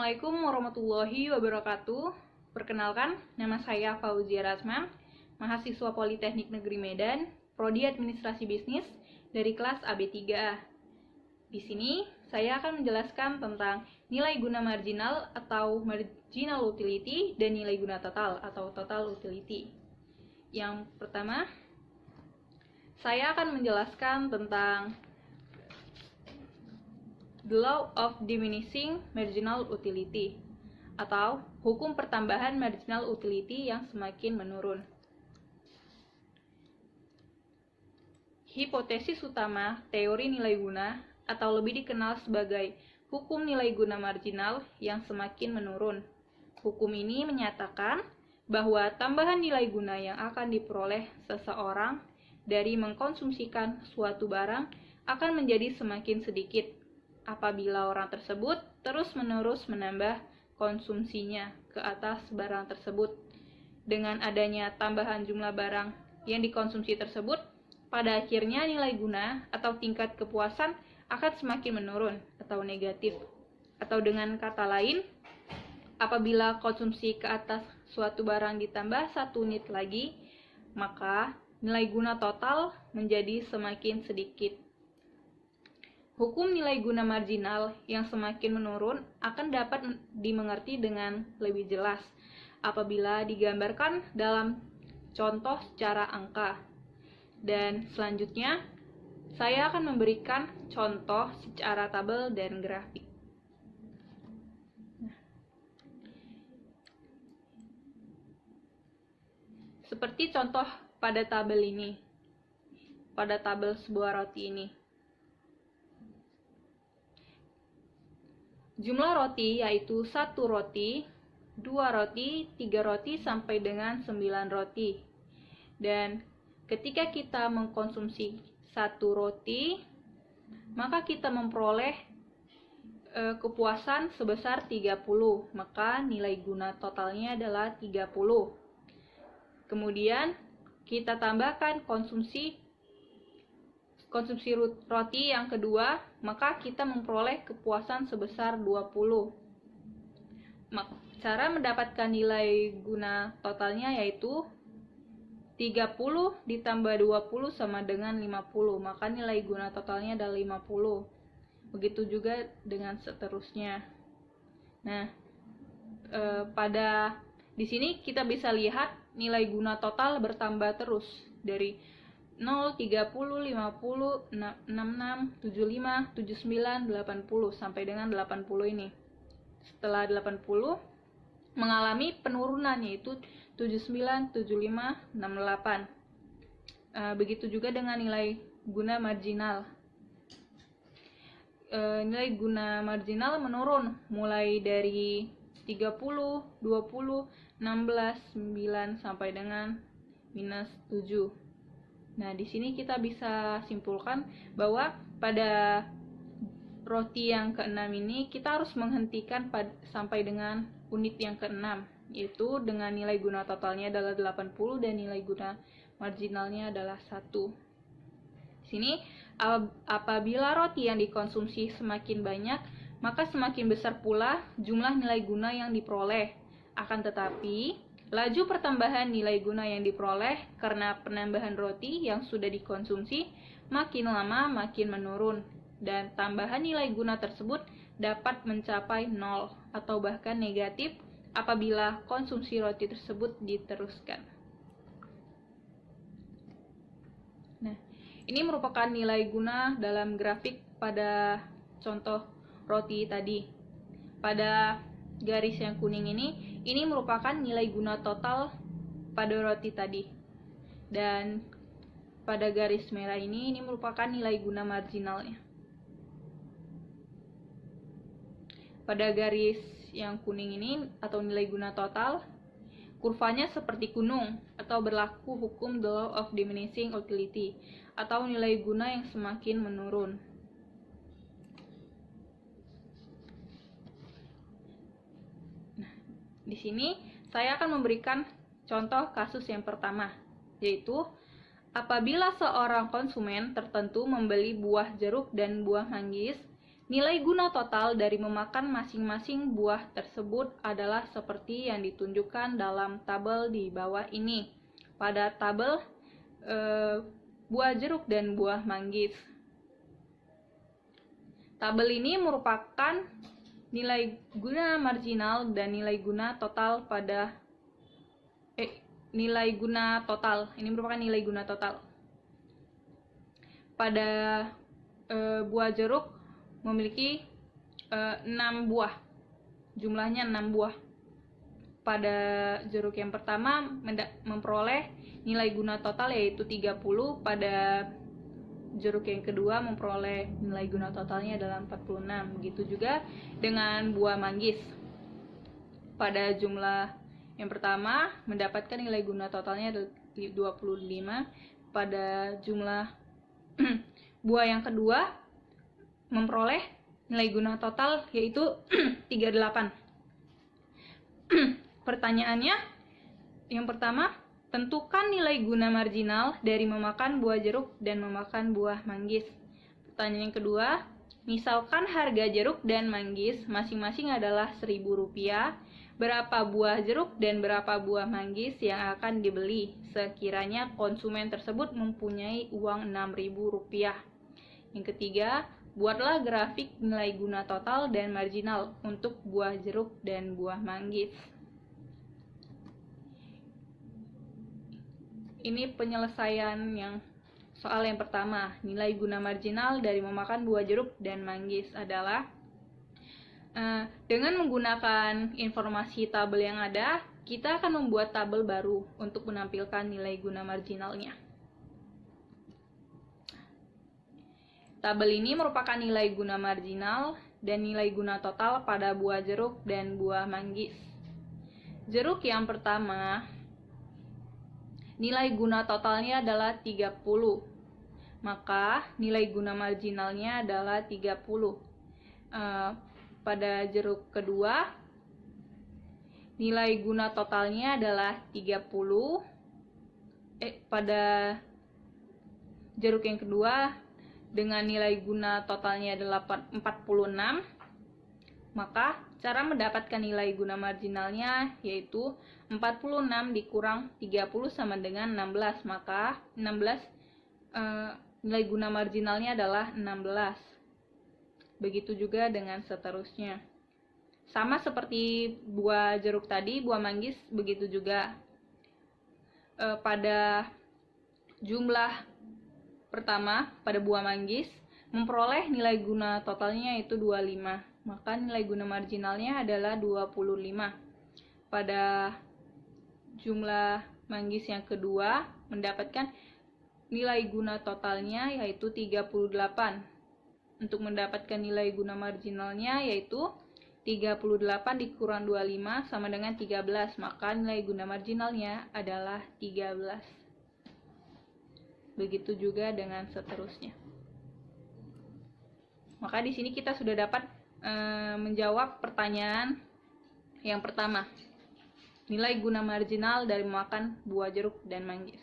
Assalamualaikum warahmatullahi wabarakatuh. Perkenalkan, nama saya Fauzia Rasman, mahasiswa Politeknik Negeri Medan, Prodi Administrasi Bisnis dari kelas AB3A. Di sini, saya akan menjelaskan tentang nilai guna marginal atau marginal utility dan nilai guna total atau total utility. Yang pertama, saya akan menjelaskan tentang the law of diminishing marginal utility atau hukum pertambahan marginal utility yang semakin menurun. Hipotesis utama teori nilai guna atau lebih dikenal sebagai hukum nilai guna marginal yang semakin menurun. Hukum ini menyatakan bahwa tambahan nilai guna yang akan diperoleh seseorang dari mengkonsumsikan suatu barang akan menjadi semakin sedikit apabila orang tersebut terus-menerus menambah konsumsinya ke atas barang tersebut. Dengan adanya tambahan jumlah barang yang dikonsumsi tersebut, pada akhirnya nilai guna atau tingkat kepuasan akan semakin menurun atau negatif. Atau dengan kata lain, apabila konsumsi ke atas suatu barang ditambah 1 unit lagi, maka nilai guna total menjadi semakin sedikit. Hukum nilai guna marginal yang semakin menurun akan dapat dimengerti dengan lebih jelas apabila digambarkan dalam contoh secara angka. Dan selanjutnya, saya akan memberikan contoh secara tabel dan grafik. Seperti contoh pada tabel ini, pada tabel sebuah roti ini. Jumlah roti yaitu 1 roti, 2 roti, 3 roti, sampai dengan 9 roti. Dan ketika kita mengkonsumsi 1 roti, maka kita memperoleh kepuasan sebesar 30, maka nilai guna totalnya adalah 30. Kemudian kita tambahkan konsumsi roti yang kedua, maka kita memperoleh kepuasan sebesar 20. Cara mendapatkan nilai guna totalnya yaitu 30 ditambah 20 sama dengan 50, maka nilai guna totalnya adalah 50. Begitu juga dengan seterusnya. Nah, di sini kita bisa lihat nilai guna total bertambah terus dari 0, 30, 50, 66, 75, 79, 80 sampai dengan 80 ini. Setelah 80 mengalami penurunan yaitu 79, 75, 68. Begitu juga dengan nilai guna marginal. Nilai guna marginal menurun mulai dari 30, 20, 16, 9 sampai dengan minus 7. Nah, di sini kita bisa simpulkan bahwa pada roti yang ke-6 ini kita harus menghentikan sampai dengan unit yang ke-6, yaitu dengan nilai guna totalnya adalah 80 dan nilai guna marginalnya adalah 1. Di sini, apabila roti yang dikonsumsi semakin banyak, maka semakin besar pula jumlah nilai guna yang diperoleh. Akan tetapi, laju pertambahan nilai guna yang diperoleh karena penambahan roti yang sudah dikonsumsi makin lama makin menurun, dan tambahan nilai guna tersebut dapat mencapai 0 atau bahkan negatif apabila konsumsi roti tersebut diteruskan. Nah, ini merupakan nilai guna dalam grafik pada contoh roti tadi. Pada garis yang kuning ini merupakan nilai guna total pada roti tadi. Dan pada garis merah ini merupakan nilai guna marginalnya. Pada garis yang kuning ini atau nilai guna total, kurvanya seperti gunung atau berlaku hukum the law of diminishing utility atau nilai guna yang semakin menurun. Di sini, saya akan memberikan contoh kasus yang pertama, yaitu apabila seorang konsumen tertentu membeli buah jeruk dan buah manggis Nilai guna total dari memakan masing-masing buah tersebut adalah seperti yang ditunjukkan dalam tabel di bawah ini. Pada tabel buah jeruk dan buah manggis. Tabel ini merupakan nilai guna marginal dan nilai guna total pada nilai guna total. Ini merupakan nilai guna total. Pada buah jeruk memiliki 6 buah. Jumlahnya 6 buah. Pada jeruk yang pertama memperoleh nilai guna total yaitu 30. Pada jeruk yang kedua memperoleh nilai guna totalnya adalah 46. Begitu juga dengan buah manggis. Pada jumlah yang pertama mendapatkan nilai guna totalnya adalah 25. Pada jumlah buah yang kedua memperoleh nilai guna total yaitu 38. Pertanyaannya, yang pertama, tentukan nilai guna marginal dari memakan buah jeruk dan memakan buah manggis. Pertanyaan yang kedua, misalkan harga jeruk dan manggis masing-masing adalah Rp1.000, berapa buah jeruk dan berapa buah manggis yang akan dibeli sekiranya konsumen tersebut mempunyai uang Rp6.000. Yang ketiga, buatlah grafik nilai guna total dan marginal untuk buah jeruk dan buah manggis. Ini penyelesaian yang soal yang pertama. Nilai guna marginal dari memakan buah jeruk dan manggis adalah dengan menggunakan informasi tabel yang ada, kita akan membuat tabel baru untuk menampilkan nilai guna marginalnya. Tabel ini merupakan nilai guna marginal dan nilai guna total pada buah jeruk dan buah manggis. Jeruk yang pertama, nilai guna totalnya adalah 30. Maka nilai guna marginalnya adalah 30. Pada jeruk kedua, nilai guna totalnya adalah 30. Pada jeruk yang kedua, dengan nilai guna totalnya adalah 46, maka cara mendapatkan nilai guna marginalnya yaitu 46 dikurang 30 sama dengan 16, maka 16 nilai guna marginalnya adalah 16. Begitu juga dengan seterusnya. Sama seperti buah jeruk tadi, buah manggis begitu juga. Pada jumlah pertama, pada buah manggis memperoleh nilai guna totalnya yaitu 25, maka nilai guna marginalnya adalah 25. Pada jumlah manggis yang kedua mendapatkan nilai guna totalnya yaitu 38. Untuk mendapatkan nilai guna marginalnya yaitu 38 dikurang 25 sama dengan 13, maka nilai guna marginalnya adalah 13. Begitu juga dengan seterusnya. Maka di sini kita sudah dapat menjawab pertanyaan yang pertama. Nilai guna marginal dari memakan buah jeruk dan manggis.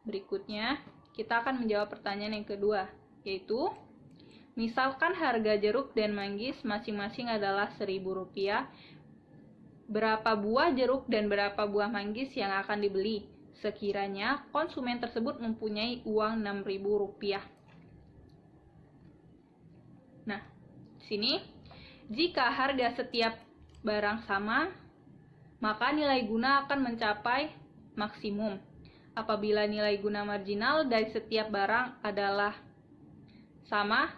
Berikutnya, kita akan menjawab pertanyaan yang kedua, yaitu misalkan harga jeruk dan manggis masing-masing adalah Rp1.000, berapa buah jeruk dan berapa buah manggis yang akan dibeli sekiranya konsumen tersebut mempunyai uang Rp6.000. Nah, di sini jika harga setiap barang sama, maka nilai guna akan mencapai maksimum. Apabila nilai guna marginal dari setiap barang adalah sama,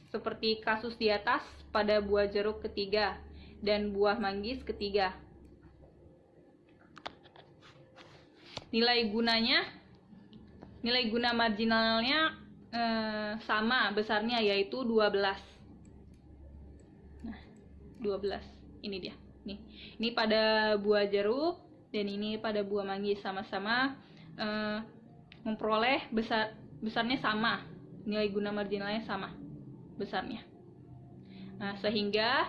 seperti kasus di atas pada buah jeruk ketiga dan buah manggis ketiga. Nilai guna marginalnya sama besarnya yaitu 12. Nah, 12. Ini dia. Ini pada buah jeruk dan ini pada buah manggis sama-sama memperoleh besarnya sama. Nilai guna marginalnya sama besarnya. Nah, sehingga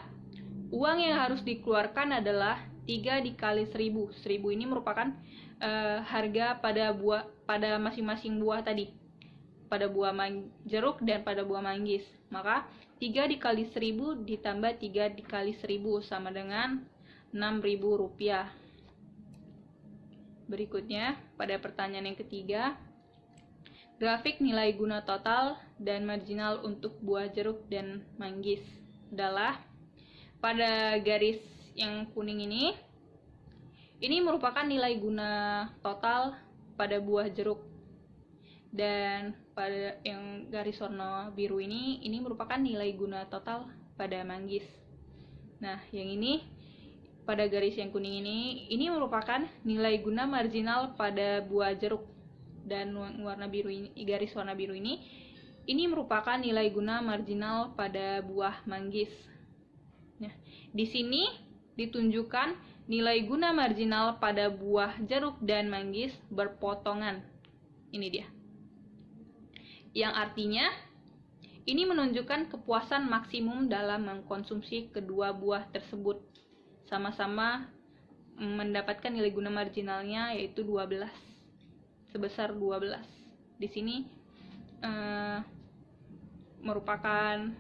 uang yang harus dikeluarkan adalah 3 dikali 1000. 1000 ini merupakan harga pada masing-masing buah tadi, pada buah jeruk dan pada buah manggis. Maka 3 dikali 1000 ditambah 3 dikali 1000 sama dengan Rp6.000. Berikutnya, pada pertanyaan yang ketiga, grafik nilai guna total dan marginal untuk buah jeruk dan manggis adalah pada garis yang kuning ini merupakan nilai guna total pada buah jeruk, dan pada yang garis warna biru ini merupakan nilai guna total pada manggis. Nah, yang ini pada garis yang kuning ini merupakan nilai guna marginal pada buah jeruk, dan warna biru ini, garis warna biru ini merupakan nilai guna marginal pada buah manggis. Nah, di sini ditunjukkan nilai guna marginal pada buah jeruk dan manggis berpotongan. Ini dia. Yang artinya, ini menunjukkan kepuasan maksimum dalam mengkonsumsi kedua buah tersebut. Sama-sama mendapatkan nilai guna marginalnya yaitu 12. Sebesar 12. Di sini merupakan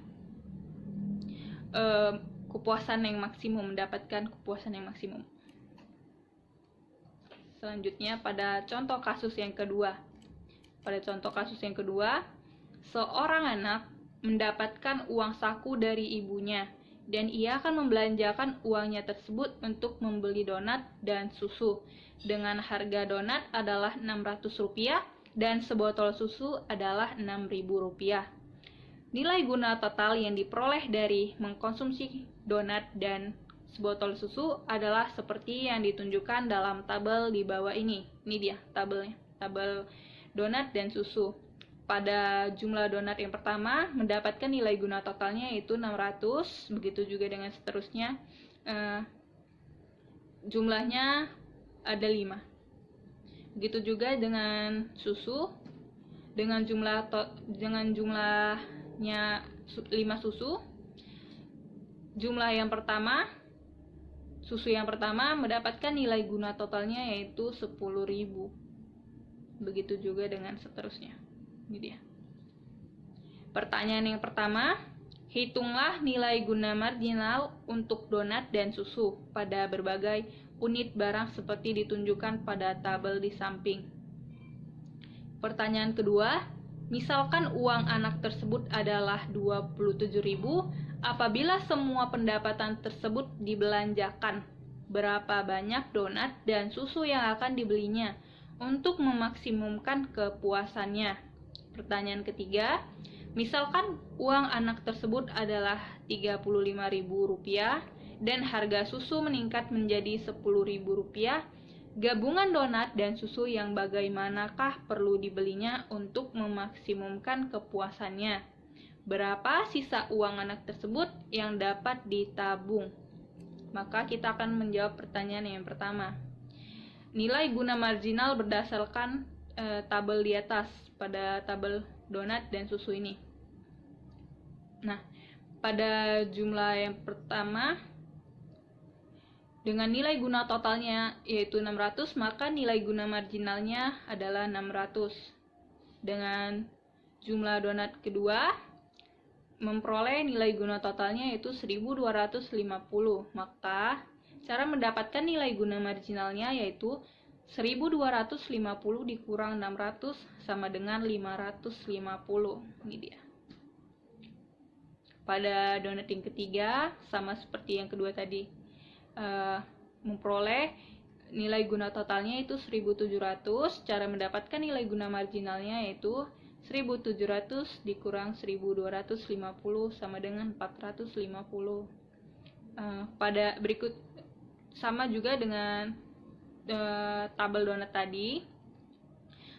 kepuasan yang maksimum, mendapatkan kepuasan yang maksimum. Selanjutnya pada contoh kasus yang kedua. Pada contoh kasus yang kedua, seorang anak mendapatkan uang saku dari ibunya dan ia akan membelanjakan uangnya tersebut untuk membeli donat dan susu. Dengan harga donat adalah Rp600 dan sebotol susu adalah Rp6.000. Nilai guna total yang diperoleh dari mengkonsumsi donat dan sebotol susu adalah seperti yang ditunjukkan dalam tabel di bawah ini. Ini dia tabelnya, tabel donat dan susu. Pada jumlah donat yang pertama mendapatkan nilai guna totalnya yaitu 600, begitu juga dengan seterusnya. Jumlahnya ada 5. Begitu juga dengan susu, dengan jumlahnya 5 susu. Jumlah yang pertama, susu yang pertama mendapatkan nilai guna totalnya yaitu 10.000. Begitu juga dengan seterusnya. Ini dia. Pertanyaan yang pertama, hitunglah nilai guna marginal untuk donat dan susu pada berbagai unit barang seperti ditunjukkan pada tabel di samping. Pertanyaan kedua, misalkan uang anak tersebut adalah 27.000, apabila semua pendapatan tersebut dibelanjakan, berapa banyak donat dan susu yang akan dibelinya untuk memaksimumkan kepuasannya? Pertanyaan ketiga, misalkan uang anak tersebut adalah Rp35.000 dan harga susu meningkat menjadi Rp10.000, gabungan donat dan susu yang bagaimanakah perlu dibelinya untuk memaksimumkan kepuasannya? Berapa sisa uang anak tersebut yang dapat ditabung? Maka kita akan menjawab pertanyaan yang pertama. Nilai guna marginal berdasarkan tabel di atas, pada tabel donat dan susu ini. Nah, pada jumlah yang pertama, dengan nilai guna totalnya yaitu 600, maka nilai guna marginalnya adalah 600. Dengan jumlah donat kedua, memperoleh nilai guna totalnya yaitu 1.250. Maka cara mendapatkan nilai guna marginalnya yaitu 1.250 dikurang 600 sama dengan 550. Ini dia. Pada donat yang ketiga, sama seperti yang kedua tadi, memperoleh nilai guna totalnya itu 1.700. Cara mendapatkan nilai guna marginalnya yaitu 1.700 dikurang 1.250 sama dengan 450. Pada berikut sama juga dengan tabel donat tadi.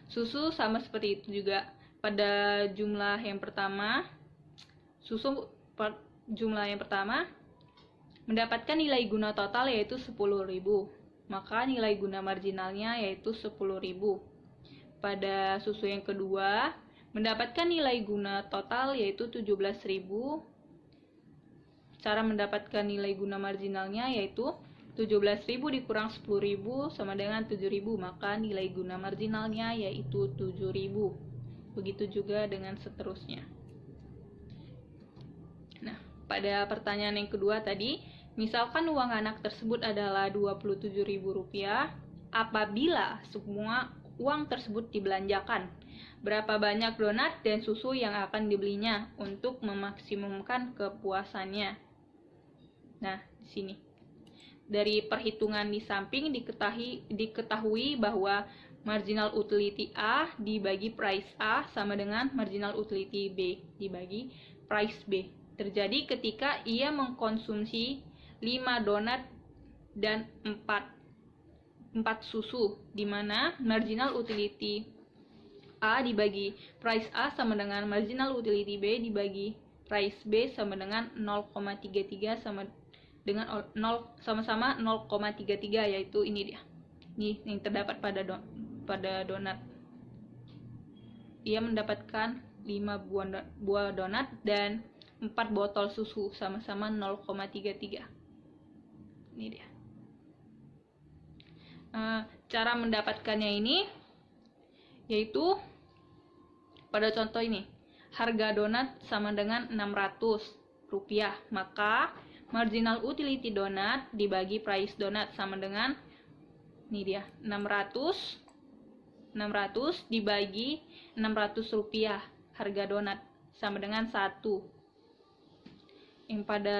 Susu sama seperti itu juga. Pada jumlah yang pertama, jumlah yang pertama mendapatkan nilai guna total yaitu 10.000. Maka nilai guna marginalnya yaitu 10.000. Pada susu yang kedua mendapatkan nilai guna total yaitu 17.000. Cara mendapatkan nilai guna marginalnya yaitu 17.000 dikurang 10.000 sama dengan 7.000, maka nilai guna marginalnya yaitu 7.000. Begitu juga dengan seterusnya. pada pertanyaan yang kedua tadi, misalkan uang anak tersebut adalah Rp27.000 apabila semua uang tersebut dibelanjakan. Berapa banyak donat dan susu yang akan dibelinya untuk memaksimumkan kepuasannya? Nah, di sini. Dari perhitungan di samping diketahui bahwa marginal utility A dibagi price A sama dengan marginal utility B dibagi price B. Terjadi ketika ia mengkonsumsi 5 donat dan 4 susu, di mana marginal utility A dibagi price A sama dengan marginal utility B dibagi price B sama dengan 0,33 dengan sama-sama 0,33, yaitu ini dia. Ini yang terdapat pada donat. Ia mendapatkan 5 buah donat dan 4 botol susu sama-sama 0,33. Ini dia. Cara mendapatkannya ini yaitu pada contoh ini, harga donat sama dengan Rp600, maka marginal utility donat dibagi price donat sama dengan ini dia, 600 dibagi Rp600 harga donat sama dengan 1. Yang pada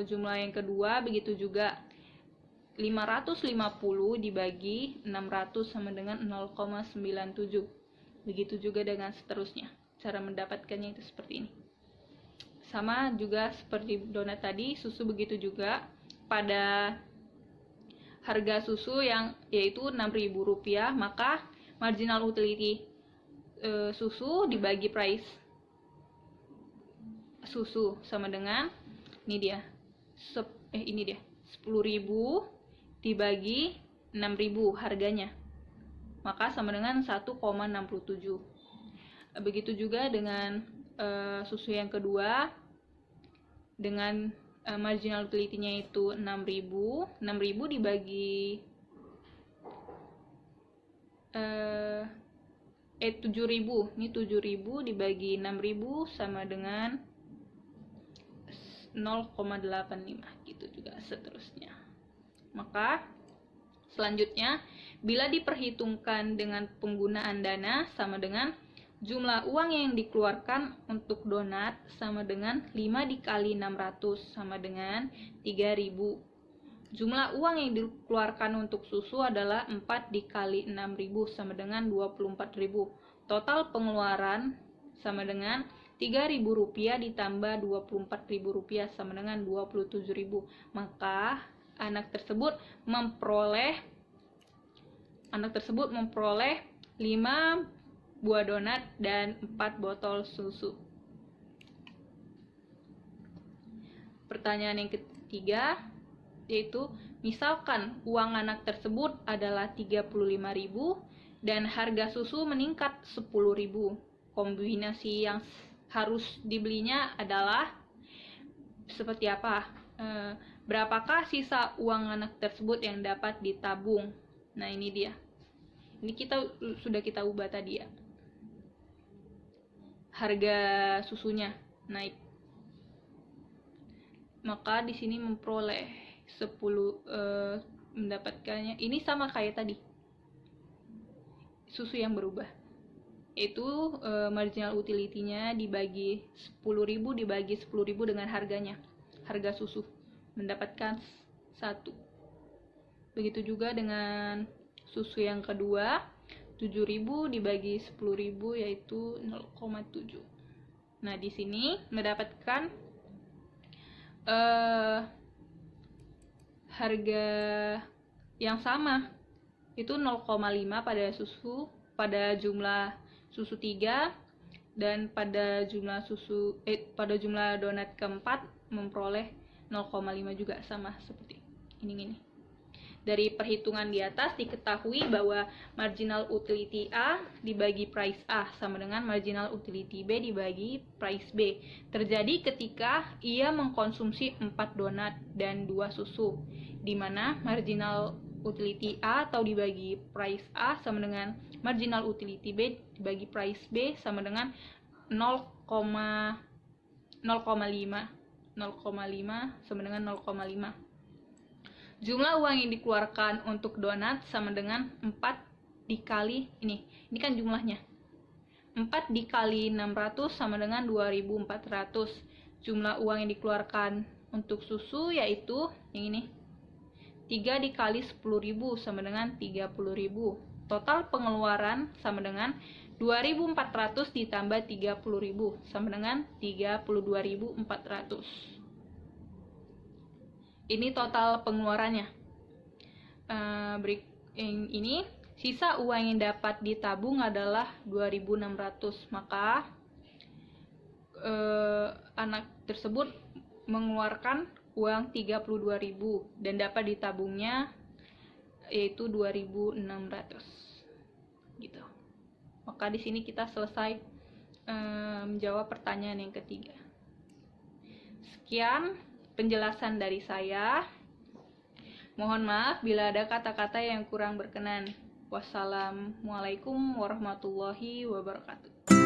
jumlah yang kedua begitu juga, 550 dibagi 600 sama dengan 0,97. Begitu juga dengan seterusnya. Cara mendapatkannya itu seperti ini. Sama juga seperti donat tadi, susu begitu juga. Pada harga susu yang yaitu Rp6.000, maka marginal utility susu dibagi price susu sama dengan ini dia. Ini dia. 10.000 dibagi 6.000 harganya. Maka sama dengan 1,67. Begitu juga dengan susu yang kedua, dengan marginal utility-nya itu 6.000 dibagi 7.000. Ini 7.000 dibagi 6.000 sama dengan 0,85, gitu juga seterusnya. Maka selanjutnya, bila diperhitungkan dengan penggunaan dana sama dengan jumlah uang yang dikeluarkan untuk donat sama dengan 5 dikali 600 sama dengan 3.000. Jumlah uang yang dikeluarkan untuk susu adalah 4 dikali 6.000 sama dengan 24.000. Total pengeluaran sama dengan Rp3.000 ditambah Rp24.000 sama dengan Rp27.000. Maka anak tersebut memperoleh 5 buah donat dan 4 botol susu. Pertanyaan yang ketiga yaitu, misalkan uang anak tersebut adalah Rp35.000 dan harga susu meningkat Rp10.000. Kombinasi yang harus dibelinya adalah seperti apa? Berapakah sisa uang anak tersebut yang dapat ditabung? Nah, ini dia. Ini sudah kita ubah tadi ya. Harga susunya naik. Maka di sini memperoleh 10 mendapatkannya. Ini sama kayak tadi. Susu yang berubah. Yaitu marginal utility-nya dibagi 10.000 dibagi 10.000 dengan harganya. Harga susu mendapatkan 1. Begitu juga dengan susu yang kedua, 7.000 dibagi 10.000 yaitu 0,7. Nah, di sini mendapatkan harga yang sama, itu 0,5 pada jumlah susu 3, dan pada jumlah donat keempat memperoleh 0,5 juga, sama seperti ini. Dari perhitungan di atas diketahui bahwa marginal utility A dibagi price A sama dengan marginal utility B dibagi price B terjadi ketika ia mengkonsumsi 4 donat dan 2 susu, di mana marginal utility A atau dibagi price A sama dengan marginal utility B dibagi price B sama dengan 0,5 0,5. 0,5 sama dengan 0,5. Jumlah uang yang dikeluarkan untuk donat sama dengan 4 dikali ini kan jumlahnya. 4 dikali 600 sama dengan 2.400. Jumlah uang yang dikeluarkan untuk susu yaitu yang ini. 3 dikali 10.000 sama dengan 30.000. Total pengeluaran sama dengan 2.400 ditambah 30.000 sama dengan 32.400. Ini total pengeluarannya. Ini sisa uang yang dapat ditabung adalah 2.600. Maka anak tersebut mengeluarkan uang 32.000 dan dapat ditabungnya yaitu 2.600. Gitu. Maka di sini kita selesai menjawab pertanyaan yang ketiga. Sekian penjelasan dari saya. Mohon maaf bila ada kata-kata yang kurang berkenan. Wassalamualaikum warahmatullahi wabarakatuh.